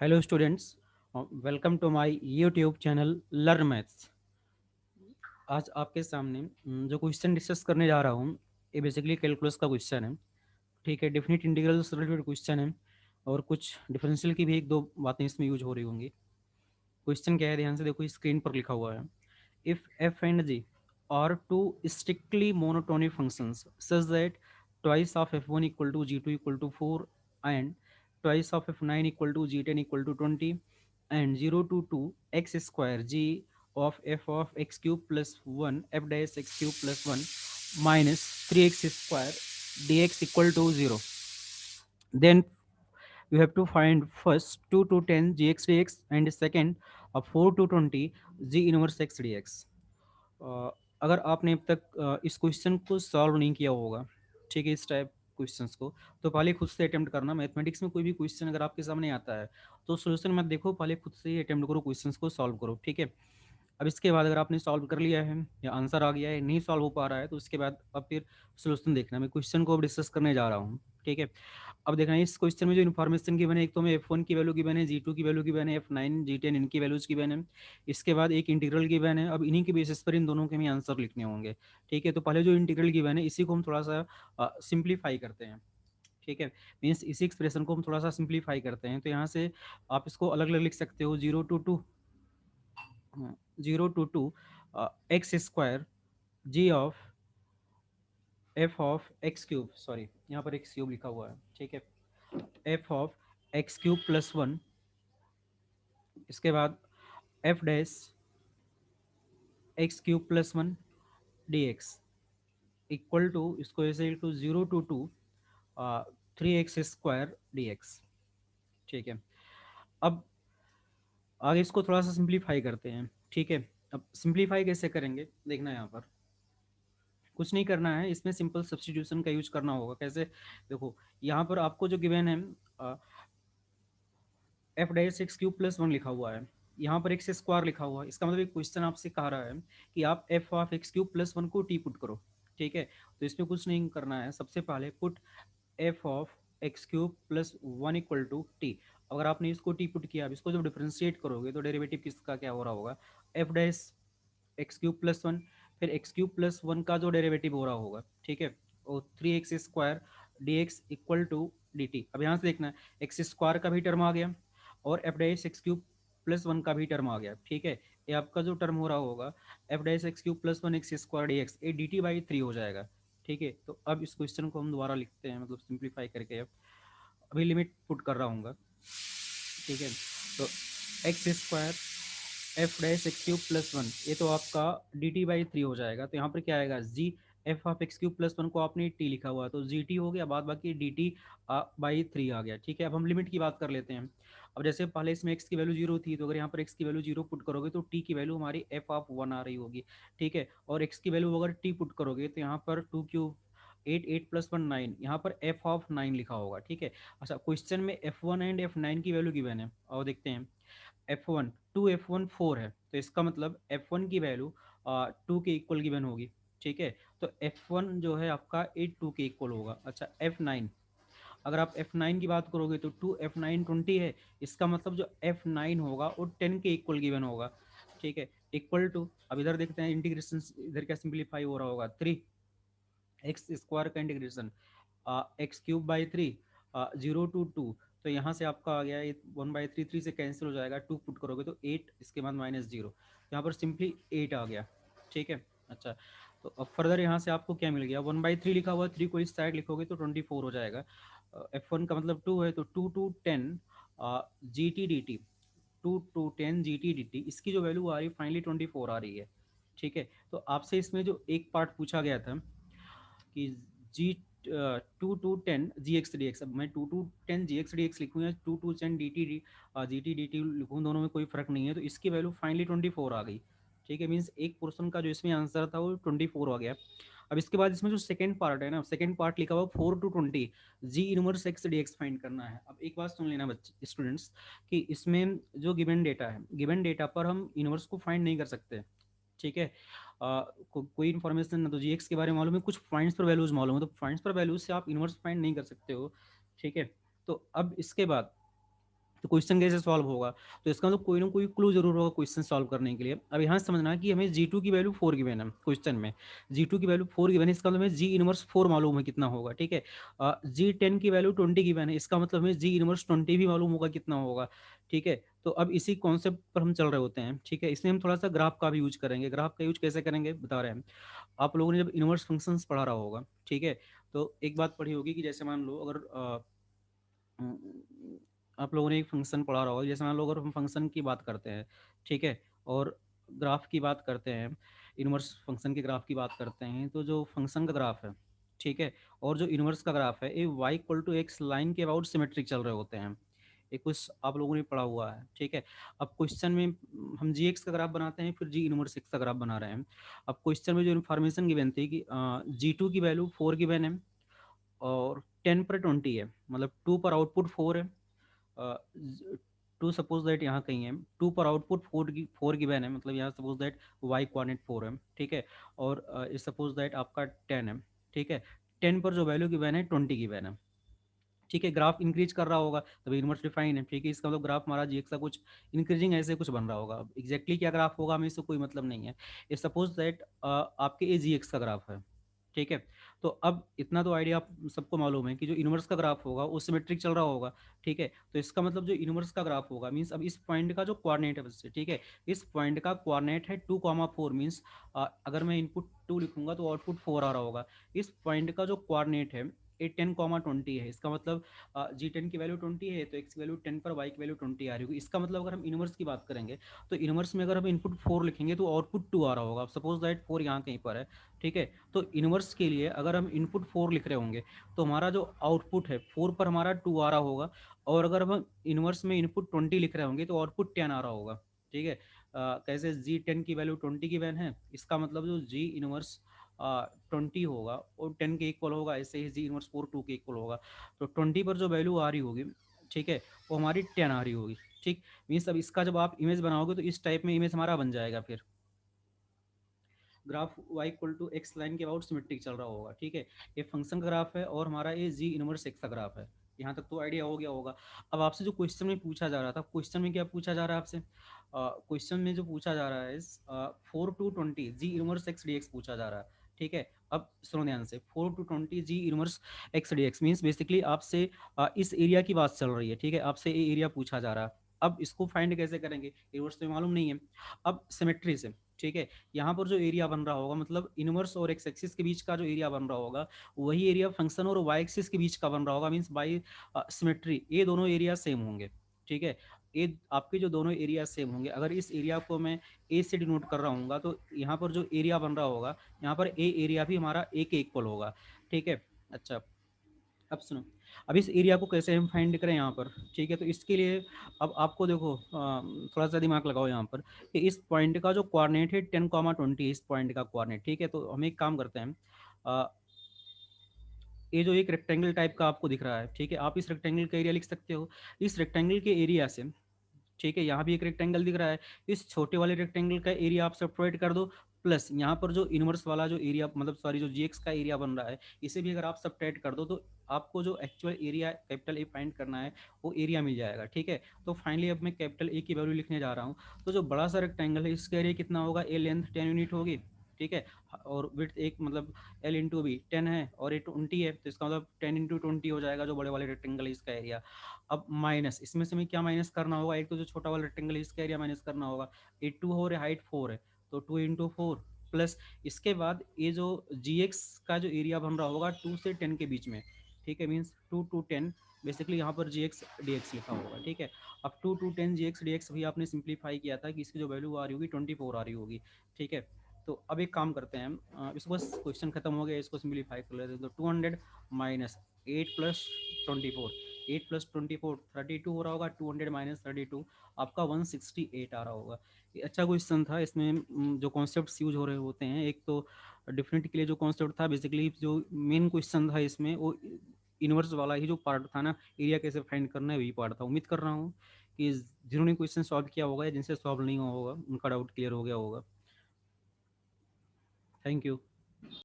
Hello students, welcome to my YouTube channel learn maths. आज आपके सामने जो क्वेश्चन डिस्कस करने जा रहा हूँ ये बेसिकली कैलकुलस का क्वेश्चन है। ठीक है, डेफिनेट इंटीग्रल से रिलेटेड क्वेश्चन है और कुछ डिफरेंशियल की भी एक दो बातें इसमें यूज हो रही होंगी। क्वेश्चन क्या है, ध्यान से देखो, स्क्रीन पर लिखा हुआ है। If f and g are two strictly monotonic functions such that twice of f1 equal to g2 equal to 4 and twice of f9 equal to g10 equal to 20 and 0 to 2 x square g of f of x cube plus 1 f dash x cube plus 1 minus 3x square dx equal to 0. Then you have to find first 2 to 10 gx dx and second 4 to 20 g inverse x dx. अगर आपने अब तक इस question को solve नहीं किया होगा, ठीक है, इस टाइप क्वेश्चंस को, तो पहले खुद से अटेम्प्ट करना। मैथमेटिक्स में कोई भी क्वेश्चन अगर आपके सामने आता है तो सोल्यूशन मत देखो, पहले खुद से ही अटेम्प्ट करो, क्वेश्चंस को सॉल्व करो। ठीक है, अब इसके बाद अगर आपने सॉल्व कर लिया है या आंसर आ गया है, नहीं सॉल्व हो पा रहा है, तो उसके बाद अब फिर सोल्यूशन देखना। मैं क्वेश्चन को अब डिस्कस करने जा रहा हूँ। ठीक है, अब देखना है इस क्वेश्चन में जो इन्फॉर्मेशन गिवन है, एक तो में f1 की वैल्यू गिवन है, g2 की वैल्यू गिवन है, f9 g10 इनकी वैल्यूज गिवन है। इसके बाद एक इंटीग्रल गिवन है। अब इन्हीं के बेसिस पर इन दोनों के हमें आंसर लिखने होंगे। ठीक है, तो पहले जो इंटीग्रल गिवन है इसी को हम थोड़ा सा सिंप्लीफाई करते हैं। ठीक है, मीन्स इसी एक्सप्रेशन को हम थोड़ा सा सिंप्लीफाई करते हैं। तो यहाँ से आप इसको अलग अलग लिख सकते हो। 0 to 2 x square g of f of x cube, sorry यहाँ पर एक्स क्यूब लिखा हुआ है। ठीक है, f of x cube plus 1, इसके बाद f dash x cube plus 1 d x equal to, इसको ऐसे to 0 to 2 3x square d x. ठीक है, अब आगे इसको थोड़ा सा सिंप्लीफाई करते हैं। ठीक है, अब सिंप्लीफाई कैसे करेंगे देखना। यहाँ पर कुछ नहीं करना है, इसमें सिंपल सब्स्टिट्यूशन का यूज करना होगा। कैसे, देखो यहाँ पर आपको जो गिवन है F dash x cube plus 1 लिखा हुआ है, यहाँ पर एक्स स्क्वायर लिखा हुआ है। इसका मतलब एक क्वेश्चन आपसे कह रहा है कि आप F of x cube plus 1 को टी पुट करो। ठीक है, तो इसमें कुछ नहीं करना है, सबसे पहले put f of x cube plus 1 equal to t. अगर आपने इसको टी पुट किया, अब इसको जब डिफरेंशिएट करोगे तो डेरिवेटिव किसका क्या हो रहा होगा, F dash x cube plus 1, फिर एक्स क्यूब प्लस 1 का जो डेरिवेटिव हो रहा होगा। ठीक है, और 3x square d x equal to d t. अब यहाँ से देखना है एक्स स्क्वायर का भी टर्म आ गया और F dash x cube plus 1 का भी टर्म आ गया। ठीक है, ये आपका जो टर्म हो रहा होगा F dash x cube plus 1 x square d x, A D T by 3 हो जाएगा। ठीक है, तो अब इस क्वेश्चन को हम दोबारा लिखते हैं, मतलब सिंप्लीफाई करके। अब अभी लिमिट पुट कर रहा हूँ। ठीक है, तो x square F dash x cube plus 1, ये तो आपका डी टी बाई 3 हो जाएगा। तो यहाँ पर क्या आएगा, G F of x cube plus 1 को आपने टी लिखा हुआ है तो जी टी हो गया, बाद बाकी डी टी बाई 3 आ गया। ठीक है, अब हम लिमिट की बात कर लेते हैं। अब जैसे पहले इसमें एक्स की वैल्यू 0 थी, तो अगर यहाँ पर एक्स की वैल्यू 0 पुट करोगे तो टी की वैल्यू हमारी एफ ऑफ 1 आ रही होगी। ठीक है, और एक्स की वैल्यू अगर टी पुट करोगे तो यहाँ पर 2 क्यूब 8, 8 प्लस 1 9, यहाँ पर एफ ऑफ 9 लिखा होगा। ठीक है, अच्छा क्वेश्चन में F1 एंड F9 की वैल्यू गिवन है और देखते हैं। F1 2, F1 4 है, तो इसका मतलब F1 की वैल्यू 2 के इक्वल गिवन होगी। ठीक है, तो F1 जो है आपका 8 2 के इक्वल होगा। अच्छा F9, अगर आप F9 की बात करोगे तो 2 F9 20 है, इसका मतलब जो F9 होगा वो 10 के इक्वल गिवन होगा। ठीक है, इक्वल टू, अब इधर देखते हैं इंटीग्रेशन, इधर क्या सिंप्लीफाई हो रहा होगा, 3 एक्स स्क्वायर का integration x cube by 3 0 to 2, तो यहाँ से आपका आ गया 1/3, 3 से कैंसिल हो जाएगा, 2 पुट करोगे तो 8, इसके बाद -0, यहाँ पर सिंपली 8 आ गया। ठीक है, अच्छा तो अब फर्दर यहाँ से आपको क्या मिल गया, 1/3 लिखा हुआ है, 3 को इस साइड लिखोगे तो 24 हो जाएगा। F1 का मतलब 2 है, तो 2 to 10 g t d T, 2 to 10 g t d T, इसकी जो वैल्यू आ रही है फाइनली 24 आ रही है। ठीक है, तो आपसे इसमें जो एक पार्ट पूछा गया था कि जी 2 to 10 g x d x, अब मैं 2 to 10 g x d x लिखूँ या 2 to 10 g t d t लिखूँ, दोनों में कोई फर्क नहीं है। तो इसकी वैल्यू फाइनली 24 आ गई। ठीक है, मीन्स एक पोर्शन का जो इसमें आंसर था वो 24 आ गया। अब इसके बाद इसमें जो सेकंड पार्ट है ना, सेकंड पार्ट लिखा हुआ 4 to 20 ji inverse x d x find करना है। अब एक बात सुन लेना बच्चे स्टूडेंट्स, कि इसमें जो गिवन डेटा है, गिवन डेटा पर हम इनवर्स को फाइंड नहीं कर सकते। ठीक है, कोई इन्फॉर्मेशन ना तो जी एक्स के बारे में मालूम है, कुछ पॉइंट्स पर वैल्यूज मालूम है, तो पॉइंट्स पर वैल्यूज से आप इनवर्स फाइंड नहीं कर सकते हो। ठीक है, तो अब इसके बाद तो क्वेश्चन कैसे सॉल्व होगा? तो इसका मतलब कोई ना कोई क्लू जरूर होगा क्वेश्चन सॉल्व करने के लिए। अब यहाँ से समझना कि हमें जी टू की वैल्यू 4 गिवन है क्वेश्चन में, जी टू की वैल्यू 4 गिवन है, इसका मतलब हमें जी इनवर्स 4 मालूम है कितना होगा, ठीक है। जी 10 की वैल्यू 20 गिवन है, इसका मतलब हमें जी इनवर्स 20 भी मालूम होगा कितना होगा, ठीक है। तो अब इसी कॉन्सेप्ट पर हम चल रहे होते हैं, ठीक है। इसमें हम थोड़ा सा ग्राफ का भी यूज करेंगे। ग्राफ का यूज कैसे करेंगे बता रहे हैं। आप लोगों ने जब इनवर्स फंक्शंस पढ़ा रहा होगा, ठीक है, तो एक बात पढ़ी होगी कि जैसे मान लो अगर आप लोगों ने एक फंक्शन पढ़ा रहा होगा, जैसे मान लो अगर हम फंक्शन की बात करते हैं, ठीक है, और ग्राफ की बात करते हैं, इनवर्स फंक्शन के ग्राफ की बात करते हैं, तो जो फंक्शन का ग्राफ है, ठीक है, और जो इनवर्स का ग्राफ है, ये y equal to x line के अबाउट सिमेट्रिक चल रहे होते हैं। ये कुछ आप लोगों ने पढ़ा हुआ है, ठीक है। अब क्वेश्चन में हम जी एक्स का ग्राफ बनाते हैं, फिर जी इनवर्स एक्स का ग्राफ बना रहे हैं। अब क्वेश्चन में जो इन्फॉर्मेशन गिवन थी कि जी टू की वैल्यू 4 गिवन है और 10 पर 20 है, मतलब 2 पर आउटपुट 4 है। टू सपोज दैट यहाँ कहीं है, 2 पर आउटपुट 4 गिवन है, मतलब यहाँ सपोज दैट वाई कोऑर्डिनेट 4 है, ठीक है। और सपोज दैट आपका 10 है, ठीक है। 10 पर जो वैल्यू गिवन है 20 गिवन है, ठीक है। ग्राफ इंक्रीज कर रहा होगा तभी इनवर्स डिफाइन है, ठीक है। इसका मतलब ग्राफ हमारा जी का कुछ इंक्रीजिंग ऐसे कुछ बन रहा होगा। अब एग्जैक्टली क्या ग्राफ होगा हमें इससे कोई मतलब नहीं है। ये सपोज दैट आपके ए जी का ग्राफ है, ठीक है। तो अब इतना तो आइडिया आप सबको मालूम है कि जो इनवर्स का ग्राफ होगा वो सिमेट्रिक चल रहा होगा, ठीक है। तो इसका मतलब जो इनवर्स का ग्राफ होगा मीन्स अब इस पॉइंट का जो कोऑर्डिनेट है बच्चे, ठीक है, इस पॉइंट का कोऑर्डिनेट है 2,4 मीन्स अगर मैं इनपुट 2 लिखूंगा तो आउटपुट 4 आ रहा होगा। इस पॉइंट का जो कोऑर्डिनेट है ए 10,20 है, इसका मतलब जी 10 की वैल्यू 20 है तो एक्स की वैल्यू 10 पर वाई की वैल्यू 20 आ रही होगी। इसका मतलब अगर हम इनवर्स की बात करेंगे तो इनवर्स में अगर हम इनपुट 4 लिखेंगे तो आउटपुट 2 आ रहा होगा। सपोज दैट 4 यहाँ कहीं पर है, ठीक है। तो इनवर्स के लिए अगर हम इनपुट 4 लिख रहे होंगे तो हमारा जो आउटपुट है 4 पर हमारा 2 आ रहा होगा। और अगर हम इनवर्स में इनपुट 20 लिख रहे होंगे तो आउटपुट 10 आ रहा होगा, ठीक है। कैसे जी 10 की वैल्यू 20 की वैन है, इसका मतलब जो जी इनवर्स 20 होगा और 10 के इक्वल होगा, ऐसे ही जी इनवर्स 4 2 के इक्वल होगा। तो 20 पर जो वैल्यू आ रही होगी, ठीक है, वो हमारी 10 आ रही होगी, ठीक। मीन्स अब इसका जब आप इमेज बनाओगे तो इस टाइप में इमेज हमारा बन जाएगा। फिर graph y equal to x line के अबाउट सिमेट्रिक चल रहा होगा, ठीक है। ये फंक्शन का ग्राफ है और हमारा ये जी इनवर्स एक्स का ग्राफ है। यहाँ तक तो आइडिया हो गया होगा। अब आपसे जो क्वेश्चन में पूछा जा रहा था, क्वेश्चन में क्या पूछा जा रहा है आपसे, क्वेश्चन में जो पूछा जा रहा है 4 to 20 ji inverse x d x पूछा जा रहा है, ठीक है। अब सुनो ध्यान से, 4 to 20 ji inverse x d x means basically आपसे इस एरिया की बात चल रही है, ठीक है। आपसे ये एरिया पूछा जा रहा है। अब इसको फाइंड कैसे करेंगे, इनवर्स तो मालूम नहीं है। अब सिमेट्री से, ठीक है, यहाँ पर जो एरिया बन रहा होगा मतलब इनवर्स और एक्स एक्सिस के बीच का जो एरिया बन रहा होगा वही एरिया फंक्शन और वाई एक्सिस के बीच का बन रहा होगा। मीन्स बाई सिमेट्री ये दोनों एरिया सेम होंगे, ठीक है। ये आपके जो दोनों एरिया सेम होंगे, अगर इस एरिया को मैं ए से डिनोट कर रहा हूँ तो यहाँ पर जो एरिया बन रहा होगा यहाँ पर ए एरिया भी हमारा ए के इक्वल होगा, ठीक है। अच्छा, अब सुनो, अब इस एरिया को कैसे हम फाइंड करें यहाँ पर, ठीक है। तो इसके लिए अब आपको देखो थोड़ा सा दिमाग लगाओ यहाँ पर कि इस पॉइंट का जो कोऑर्डिनेट है 10,20 इस पॉइंट का कोऑर्डिनेट, ठीक है। तो हम एक काम करते हैं, अ, ये जो एक रेक्टेंगल टाइप का आपको दिख रहा है, ठीक है, आप इस रेक्टेंगल का एरिया लिख सकते हो। इस रेक्टेंगल के एरिया से, ठीक है, यहाँ भी एक रेक्टेंगल दिख रहा है, इस छोटे वाले रेक्टेंगल का एरिया आप सेपरेट कर दो, प्लस यहाँ पर जो इनवर्स वाला जो एरिया मतलब सॉरी जो जी का एरिया बन रहा है इसे भी अगर आप सब्ट्रैक्ट कर दो तो आपको जो actual area capital A find करना है वो एरिया मिल जाएगा, ठीक है। तो फाइनली अब मैं कैपिटल ए की वैल्यू लिखने जा रहा हूँ। तो जो बड़ा सा रेक्टेंगल है इसका एरिया कितना होगा, ए लेंथ 10 यूनिट होगी, ठीक है। और विड्थ एक मतलब एल इंटू बी 10 है और ए 20 है, तो इसका मतलब 10 into 20 हो जाएगा जो बड़े वाले रेक्टेंगल है इसका एरिया। अब माइनस इसमें से हमें क्या माइनस करना होगा, एक तो जो छोटा वाला रेक्टेंगल है इसका एरिया माइनस करना होगा। ए 2 हो रहा है, हाइट 4 है, तो 2 into 4 प्लस इसके बाद ये जो जी का जो एरिया बन रहा होगा 2 से 10 के बीच में, ठीक है। मीन्स 2 to 10 बेसिकली यहाँ पर जी एक्स डी एक्स लिखा होगा, ठीक है। अब 2 to 10 g x d x भी आपने सिंप्लीफाई किया था कि इसकी जो वैल्यू आ रही होगी 24 आ रही होगी, ठीक है। तो अब एक काम करते हैं इसको बस क्वेश्चन खत्म हो गया, इसको सिंप्लीफाई कर लेते हैं। तो 200 माइनस 8 + 24, 8 + 24 32 हो रहा होगा, 200 माइनस 32 आपका 168 आ रहा होगा। ये अच्छा क्वेश्चन था। इसमें जो कॉन्सेप्ट्स यूज हो रहे होते हैं, एक तो डिफरेंट के लिए जो कॉन्सेप्ट था बेसिकली जो मेन क्वेश्चन था इसमें वो इनवर्स वाला ही जो पार्ट था ना, एरिया कैसे फाइंड करना है वही पार्ट था। उम्मीद कर रहा हूँ कि जिन्होंने क्वेश्चन सॉल्व किया होगा या जिनसे सॉल्व नहीं हुआ होगा उनका डाउट क्लियर हो गया होगा। Thank you.